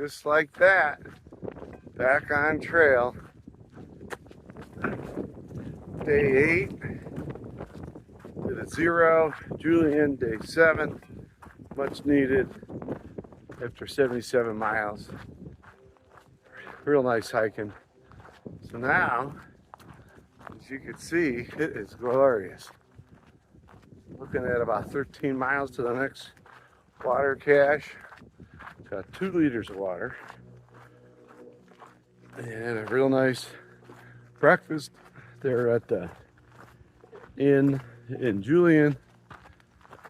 just like that, back on trail. Day 8, did a 0. Julian, day 7, much needed after 77 miles. Real nice hiking. So now, as you can see, it is glorious. Looking at about 13 miles to the next water cache. Got 2 liters of water. And a real nice breakfast there at the inn in Julian.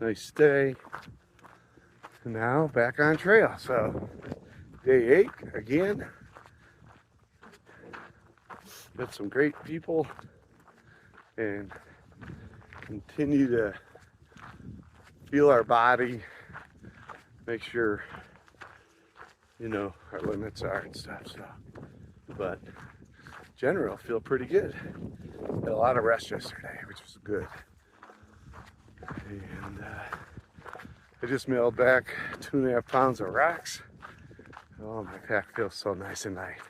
Nice stay. And now back on trail. So day 8 again. Met some great people and continue to feel our body, make sure you know our limits are and stuff. So, but general feel pretty good. Had a lot of rest yesterday, which was good. And I just mailed back 2.5 pounds of rocks. Oh, my pack feels so nice and light.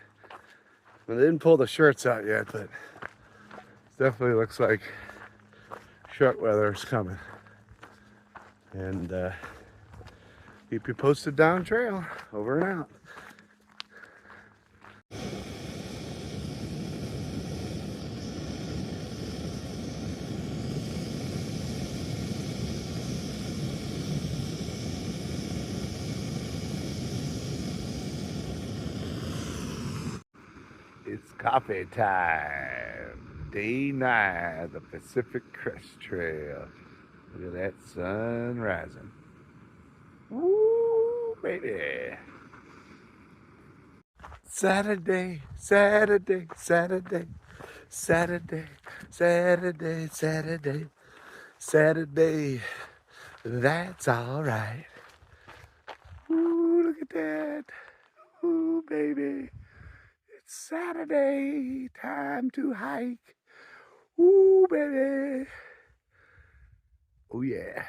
And they didn't pull the shirts out yet, but it definitely looks like short weather is coming. And keep you posted down trail. Over and out. It's coffee time. Day 9 of the Pacific Crest Trail. Look at that sun rising. Woo, baby. Saturday, Saturday, Saturday, Saturday, Saturday, Saturday, Saturday. That's all right. Ooh, look at that. Ooh, baby. It's Saturday, time to hike. Ooh, baby. Oh, yeah.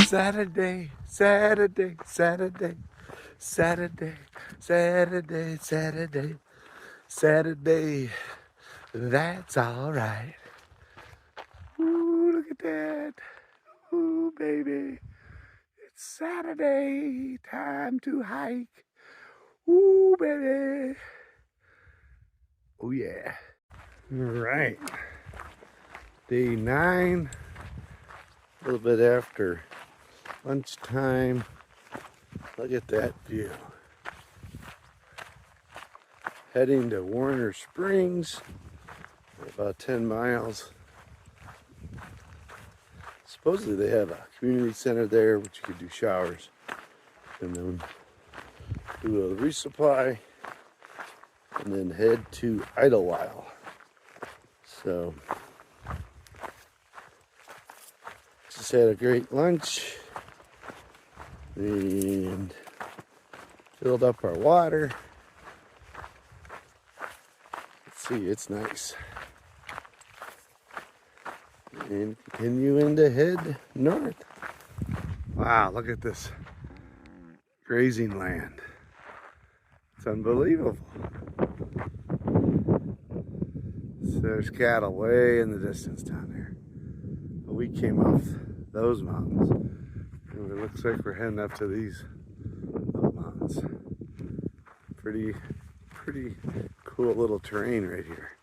Saturday, Saturday, Saturday, Saturday, Saturday, Saturday, Saturday. That's all right. Ooh, look at that. Ooh, baby. It's Saturday, time to hike. Ooh, baby. Oh, yeah. All right. Day 9, a little bit after lunchtime. Look at that view. Heading to Warner Springs, about 10 miles. Supposedly they have a community center there, which you could do showers and then do a resupply and then head to Idlewild. So just had a great lunch and filled up our water. Let's see, it's nice. And continuing to head north. Wow, look at this grazing land. It's unbelievable. So there's cattle way in the distance down there. But we came off those mountains. And it looks like we're heading up to these little mountains. Pretty cool little terrain right here.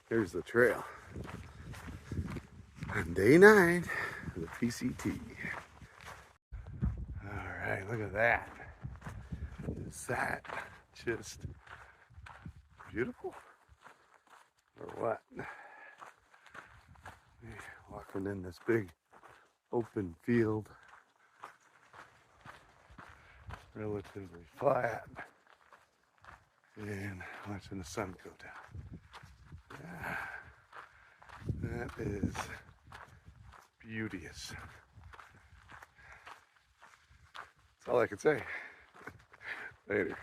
Here's the trail. On day 9 of the PCT. All right, look at that. Is that just beautiful or what? Walking in this big open field, relatively flat, and watching the sun go down. That is beauteous. That's all I can say. Later.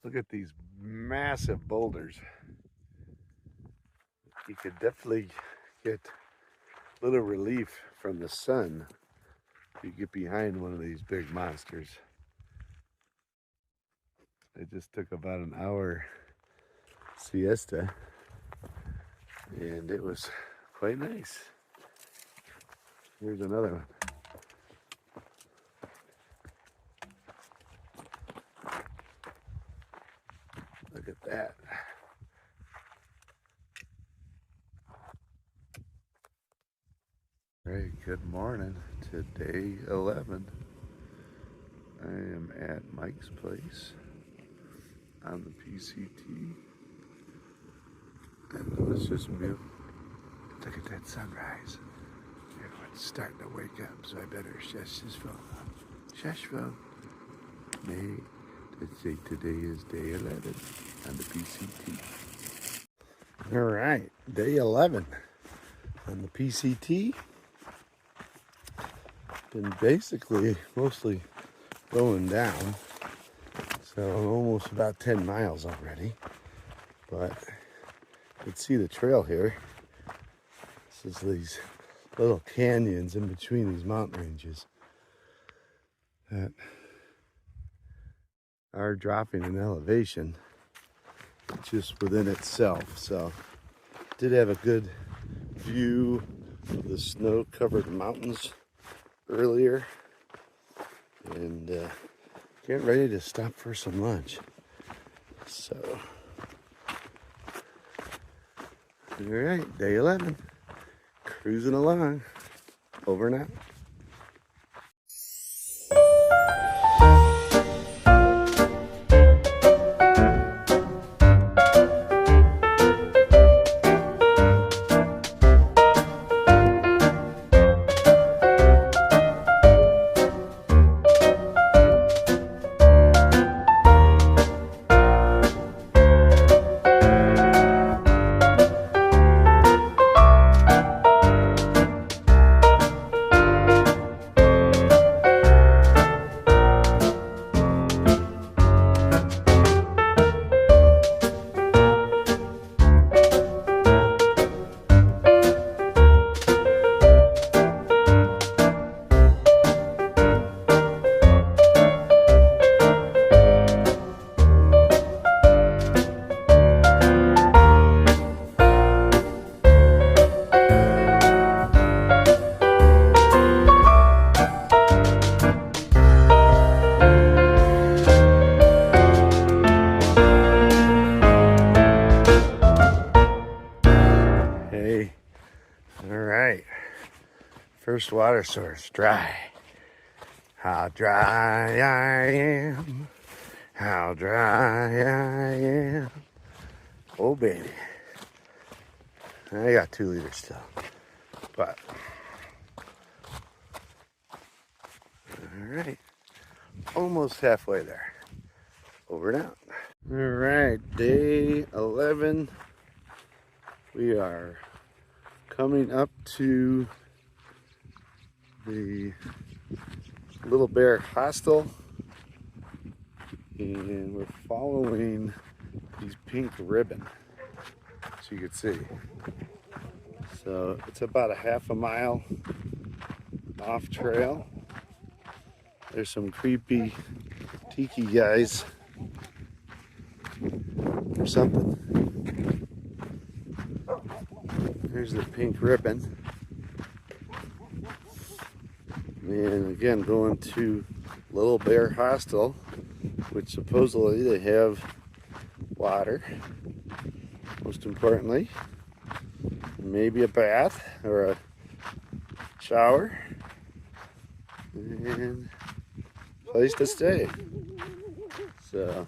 Look at these massive boulders. You could definitely get a little relief from the sun if you get behind one of these big monsters. I just took about an hour siesta and it was quite nice. Here's another one. Look at that. Hey, good morning to day 11. I am at Mike's place on the PCT. And let's just move. Look at that sunrise. Everyone's starting to wake up, so I better shush this phone up. Shush phone. Let's say today is day 11 on the PCT. All right, day 11 on the PCT. Been basically mostly going down, so almost about 10 miles already. But you can see the trail here. This is these little canyons in between these mountain ranges that are dropping in elevation just within itself. So did have a good view of the snow-covered mountains earlier, and getting ready to stop for some lunch. So all right, day 11, cruising along. Over and out. First water source, dry. How dry I am. How dry I am. Oh, baby. I got 2 liters still. But, all right. Almost halfway there. Over and out. All right, day 11. We are coming up to the Little Bear Hostel, and we're following these pink ribbon, as you can see. So it's about a half a mile off trail. There's some creepy tiki guys or something. There's the pink ribbon. And again, going to Little Bear Hostel, which supposedly they have water, most importantly, maybe a bath or a shower, and place to stay. So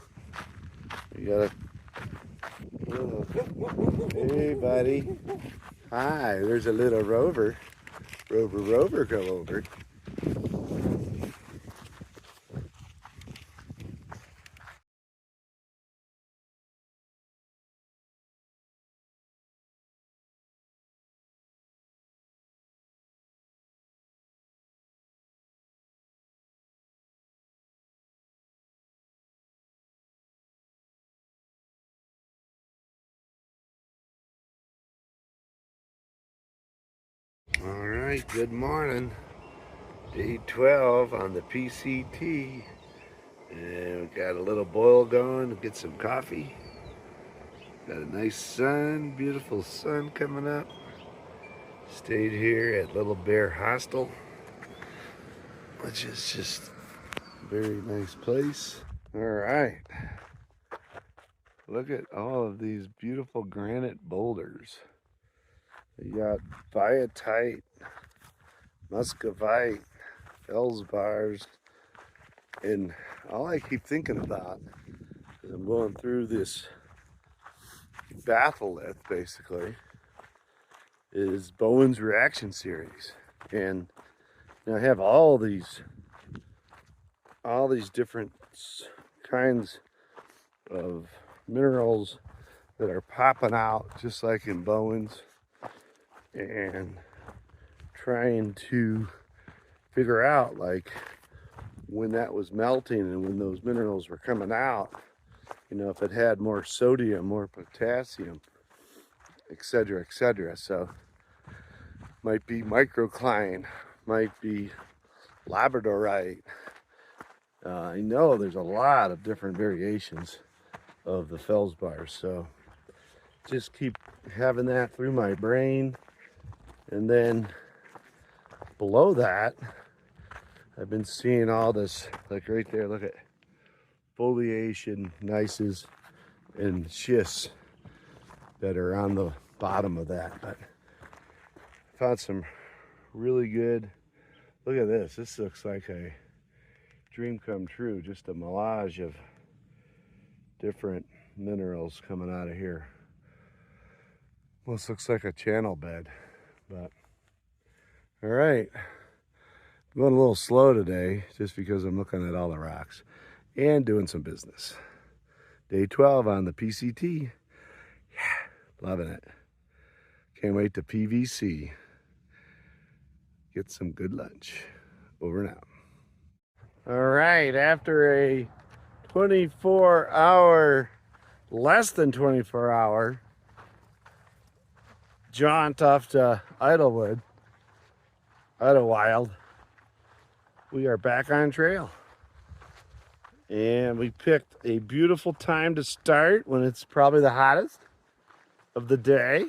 we got hey buddy, hi, there's a little rover, go over. All right, good morning. Day 12 on the PCT. And we got a little boil going to get some coffee. Got a nice sun, beautiful sun coming up. Stayed here at Little Bear Hostel, which is just a very nice place. All right. Look at all of these beautiful granite boulders. You got biotite, muscovite, feldspars, and all I keep thinking about as I'm going through this batholith, basically, is Bowen's reaction series. And I have all these different kinds of minerals that are popping out just like in Bowen's, and trying to figure out, like, when that was melting and when those minerals were coming out, you know, if it had more sodium, more potassium, etc., etc. So might be microcline, might be labradorite. I know there's a lot of different variations of the feldspars, so just keep having that through my brain. And then below that, I've been seeing all this, like right there, look at foliation, gneisses, and schists that are on the bottom of that. But I found some really good, look at this. This looks like a dream come true, just a melange of different minerals coming out of here. Almost looks like a channel bed, but all right. I'm going a little slow today just because I'm looking at all the rocks and doing some business. Day 12 on the PCT. Yeah, loving it. Can't wait to PVC. Get some good lunch. Over and out. All right, after a 24-hour, less than 24-hour jaunt off to Idlewild, we are back on trail. And we picked a beautiful time to start when it's probably the hottest of the day.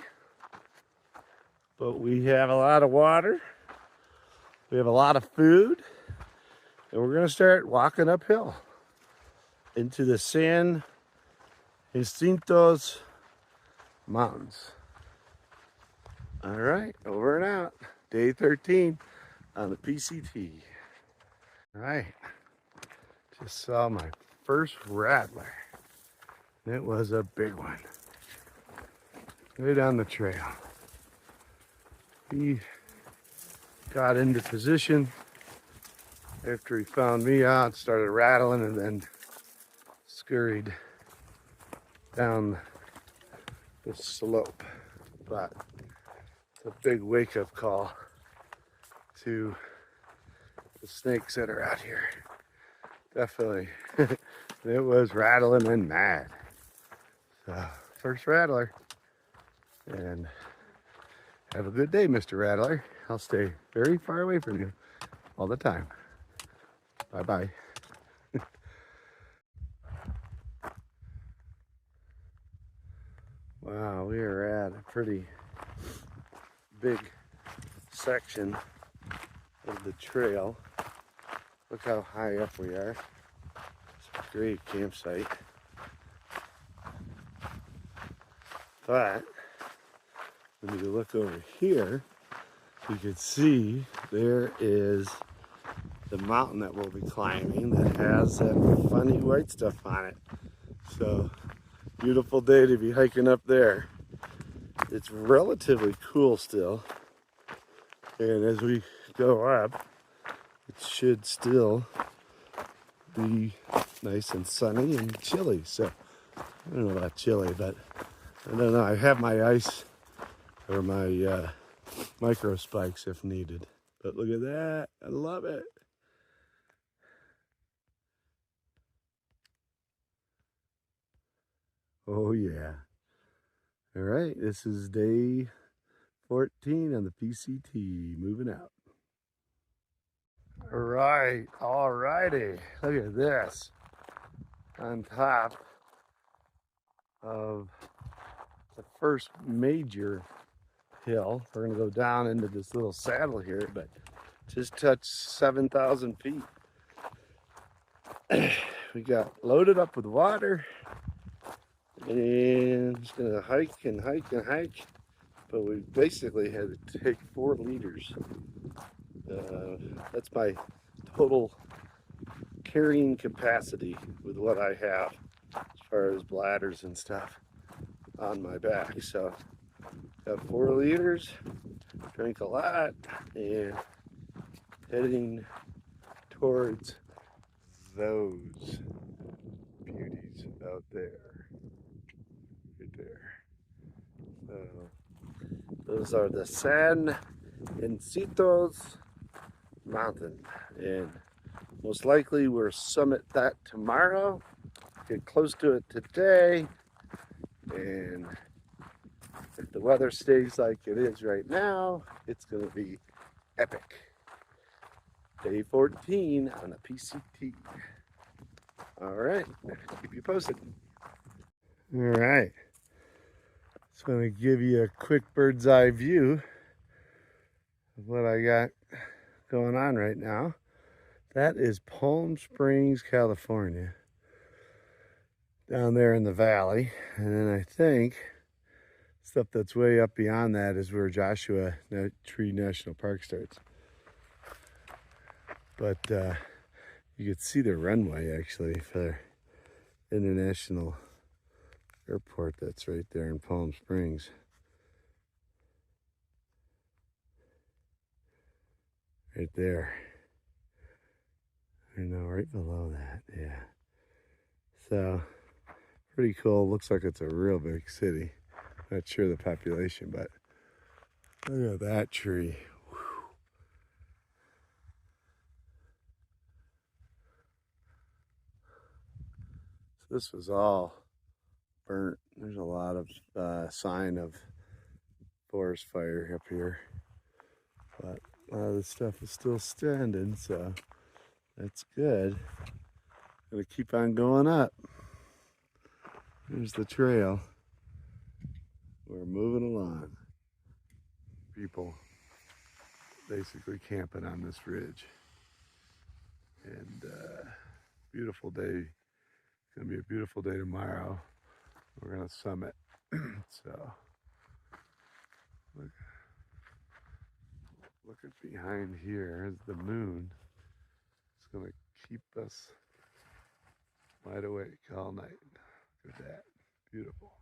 But we have a lot of water. We have a lot of food. And we're going to start walking uphill into the San Jacintos Mountains. All right, over and out. Day 13 on the PCT. All right, just saw my first rattler. It was a big one. Right on the trail. He got into position after he found me out, started rattling, and then scurried down the slope. But a big wake-up call to the snakes that are out here. Definitely. It was rattling and mad. So, first rattler. And have a good day, Mr. Rattler. I'll stay very far away from you all the time. Bye-bye. Wow, we are at a pretty big section of the trail. Look how high up we are. It's a great campsite. But when you look over here, you can see there is the mountain that we'll be climbing that has that funny white stuff on it. So, beautiful day to be hiking up there. It's relatively cool still. And as we go up, it should still be nice and sunny and chilly. So, I don't know about chilly, but I don't know. I have my ice or my micro spikes if needed. But look at that. I love it. Oh yeah. All right, this is day 14 on the PCT, moving out. All right, all righty. Look at this. On top of the first major hill. We're gonna go down into this little saddle here, but just touched 7,000 feet. We got loaded up with water and just gonna hike and hike and hike, but we basically had to take 4 liters. That's my total carrying capacity with what I have as far as bladders and stuff on my back. So got 4 liters, drank a lot, and heading towards those beauties out there, right there. So those are the San Encitos Mountain, and most likely we'll summit that tomorrow, get close to it today, and if the weather stays like it is right now, it's going to be epic. Day 14 on the PCT. All right, keep you posted. All right, just going to give you a quick bird's eye view of what I got going on right now. That is Palm Springs, California, down there in the valley. And then I think stuff that's way up beyond that is where Joshua Tree National Park starts. But you could see the runway actually for International Airport that's right there in Palm Springs. Right there. I know, right below that, yeah. So, pretty cool. Looks like it's a real big city. Not sure the population, but look at that tree. Whew. So this was all burnt. There's a lot of sign of forest fire up here, but a lot of this stuff is still standing, so that's good. Gonna keep on going up. There's the trail. We're moving along. People basically camping on this ridge. And beautiful day. It's gonna be a beautiful day tomorrow. We're gonna summit. So look at behind here is the moon. It's gonna keep us wide awake all night. Look at that. Beautiful.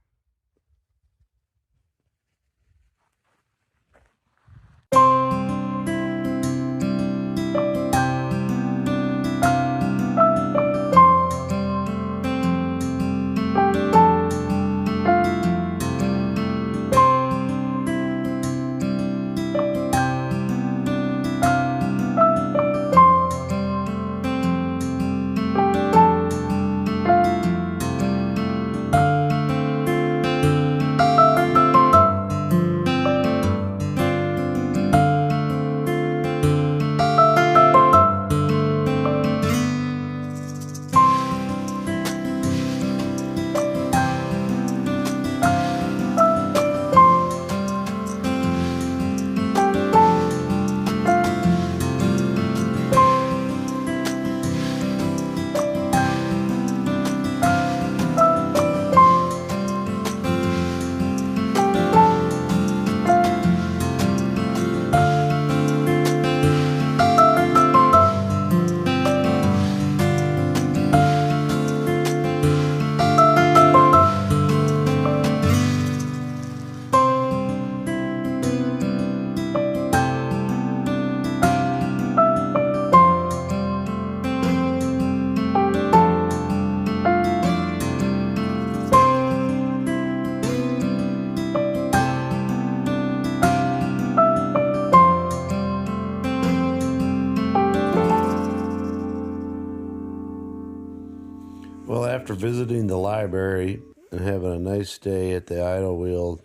after visiting the library and having a nice day at the Idlewild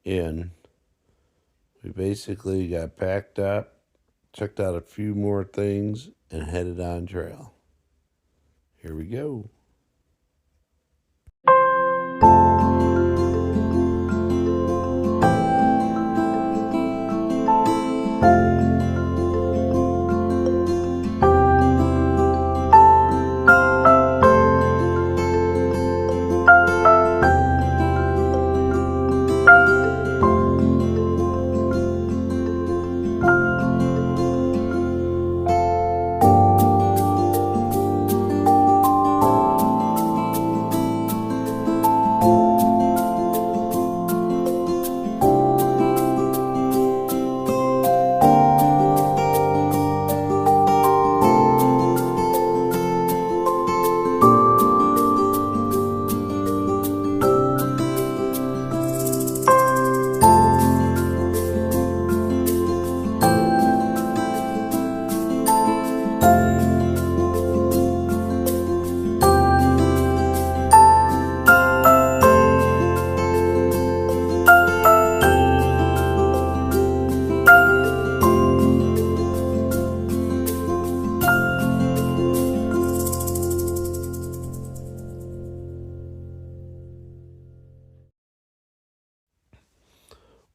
Inn, we basically got packed up, checked out a few more things, and headed on trail. Here we go.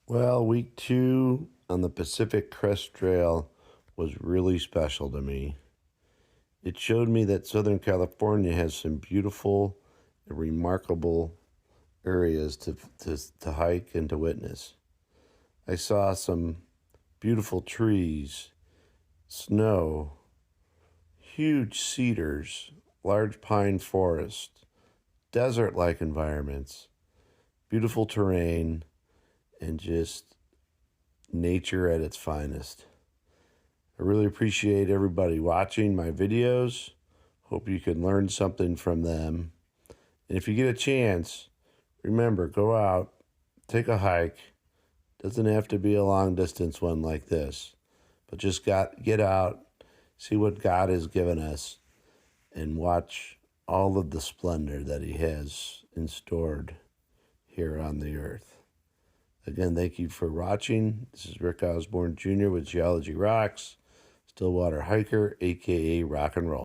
Well, week 2 on the Pacific Crest Trail was really special to me. It showed me that Southern California has some beautiful and remarkable areas to hike and to witness. I saw some beautiful trees, snow, huge cedars, large pine forests, desert-like environments, beautiful terrain, and just nature at its finest. I really appreciate everybody watching my videos. Hope you can learn something from them. And if you get a chance, remember, go out, take a hike. Doesn't have to be a long distance one like this, but just get out, see what God has given us, and watch all of the splendor that He has in stored here on the earth. Again, thank you for watching. This is Rick Osborne Jr. with Geology Rocks, Stillwater Hiker, aka Rock and Roll.